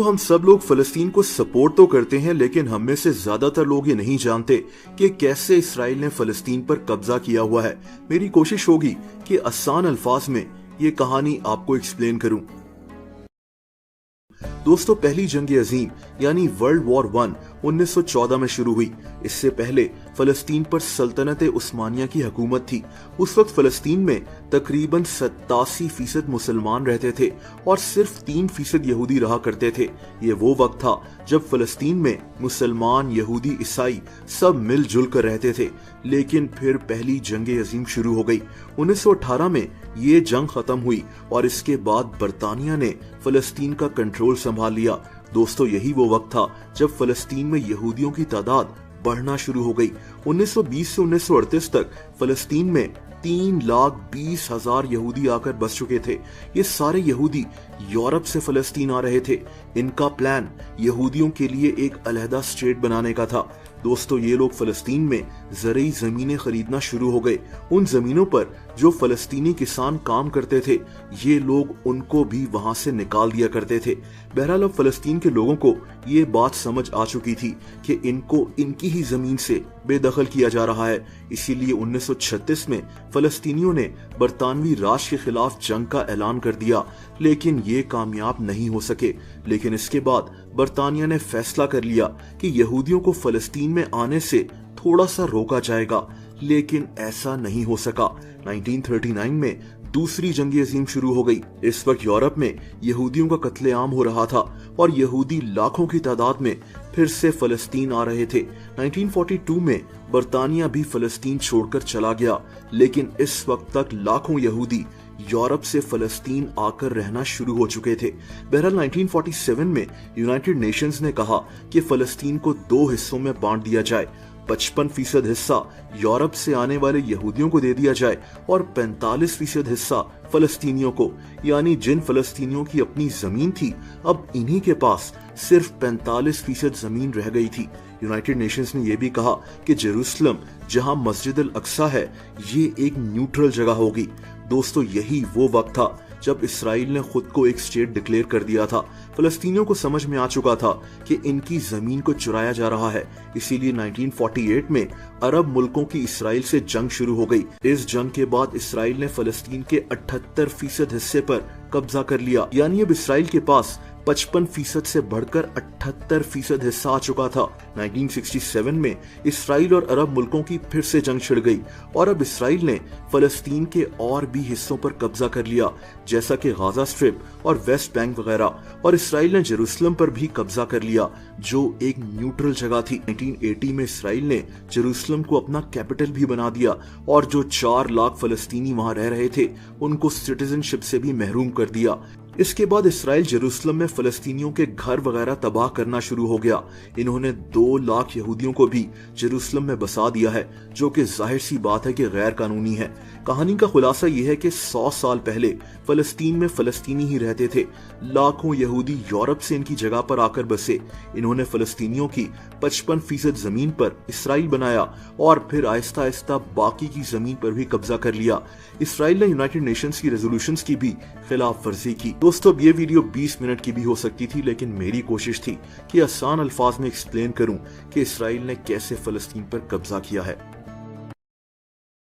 तो हम सब लोग फलस्तीन को सपोर्ट तो करते हैं, लेकिन हम में से ज्यादातर लोग ये नहीं जानते कि कैसे इसराइल ने फलस्तीन पर कब्जा किया हुआ है। मेरी कोशिश होगी कि आसान अल्फाज में ये कहानी आपको एक्सप्लेन करूं। दोस्तों, पहली जंग अजीम यानी वर्ल्ड वॉर 1 1914 में शुरू हुई। इससे पहले फलस्तीन पर सल्तनत उस्मानिया की हुकूमत थी। उस वक्त फलस्तीन में तकरीबन 87% मुसलमान रहते थे और सिर्फ 3% यहूदी रहा करते थे। ये वो वक्त था जब फलस्तीन में मुसलमान, यहूदी, ईसाई सब मिलजुल कर रहते थे। लेकिन फिर पहली जंग अजीम शुरू हो गई। 1918 में ये जंग खत्म हुई और इसके बाद बरतानिया ने फलस्तीन का कंट्रोल संभाल लिया। दोस्तों, यही वो वक्त था जब फलस्तीन में यहूदियों की तादाद बढ़ना शुरू हो गई। 1920 से 1938 तक फलस्तीन में 3,20,000 यहूदी आकर बस चुके थे। ये सारे यहूदी यूरोप से फलस्तीन आ रहे थे। इनका प्लान यहूदियों के लिए एक अलहदा स्टेट बनाने का था। दोस्तों, ये लोग फलस्तीन में ज़रूरी ज़मीनें खरीदना शुरू हो गए। उन ज़मीनों पर जो फलस्तीनी किसान काम करते थे, ये लोग उनको भी वहां से निकाल दिया करते थे। बहरहाल अब फलस्तीन के लोगों को ये बात समझ आ चुकी थी कि इनको इनकी ही जमीन से बेदखल किया जा रहा है। इसीलिए 1936 में फलस्तीनियों ने बरतानवी राज के खिलाफ जंग का ऐलान कर दिया, लेकिन ये कामयाब नहीं हो सके। लेकिन इसके बाद बरतानिया ने फैसला कर लिया कि यहूदियों को फलस्तीन में आने से थोड़ा सा रोका जाएगा, लेकिन ऐसा नहीं हो सका। 1939 में दूसरी जंग अजीम शुरू हो गई। इस वक्त यूरोप में यहूदियों का कत्लेआम हो रहा था और यहूदी लाखों की तादाद में फिर से फलस्तीन आ रहे थे। 1942 में बरतानिया भी फलस्तीन छोड़कर चला गया, लेकिन इस वक्त तक लाखों यहूदी यूरोप से फलस्तीन आकर रहना शुरू हो चुके थे। बहरहाल 1947 में यूनाइटेड नेशंस ने कहा कि फलस्तीन को 2 हिस्सों में बांट दिया जाए। 55% हिस्सा यूरोप से आने वाले यहूदियों को दे दिया जाए और 45% हिस्सा फलस्तीनियों को। यानी जिन फलस्तीनियों की अपनी जमीन थी, अब इन्हीं के पास सिर्फ 45% जमीन रह गई थी। यूनाइटेड नेशंस ने यह भी कहा कि जेरूसलम, जहां मस्जिद अल अक्सा है, ये एक न्यूट्रल जगह होगी। दोस्तों, यही वो वक्त था जब इसराइल ने खुद को एक स्टेट डिक्लेयर कर दिया था। फलस्तीनियों को समझ में आ चुका था कि इनकी जमीन को चुराया जा रहा है। इसीलिए 1948 में अरब मुल्कों की इसराइल से जंग शुरू हो गई। इस जंग के बाद इसराइल ने फलस्तीन के 78% हिस्से पर कब्जा कर लिया। यानी अब इसराइल के पास 55% से बढ़कर 78% हिस्सा आ चुका था। 1967 में इसराइल और अरब मुल्कों की फिर से जंग छिड़ गई और अब इसराइल ने फलस्तीन के और भी हिस्सों पर कब्जा कर लिया, जैसा कि गाजा स्ट्रिप और वेस्ट बैंक वगैरह। और इसराइल ने जेरूसलम पर भी कब्जा कर लिया, जो एक न्यूट्रल जगह थी। 1980 में इसराइल ने जेरूसलम को अपना कैपिटल भी बना दिया और जो 4 लाख फलस्तीनी वहां रह रहे थे, उनको सिटीजनशिप से भी महरूम कर दिया। इसके बाद इसराइल जेरूसलम में फलस्तीनियों के घर वगैरह तबाह करना शुरू हो गया। इन्होंने 2 लाख यहूदियों को भी जेरूसलम में बसा दिया है, जो कि जाहिर सी बात है कि गैर कानूनी है। कहानी का खुलासा यह है कि 100 साल पहले फलस्तीन में फलस्तीनी ही रहते थे। लाखों यहूदी यूरोप से इनकी जगह पर आकर बसे। इन्होंने फलस्तीनियों की 55% जमीन पर इसराइल बनाया और फिर आहिस्ता आहिस्ता बाकी की जमीन पर भी कब्जा कर लिया। इसराइल ने यूनाइटेड नेशंस की रेजोल्यूशंस की भी खिलाफ वर्जी की। दोस्तों, अब ये वीडियो 20 मिनट की भी हो सकती थी, लेकिन मेरी कोशिश थी कि आसान अल्फाज में एक्सप्लेन करूं कि इसराइल ने कैसे फलस्तीन पर कब्जा किया है।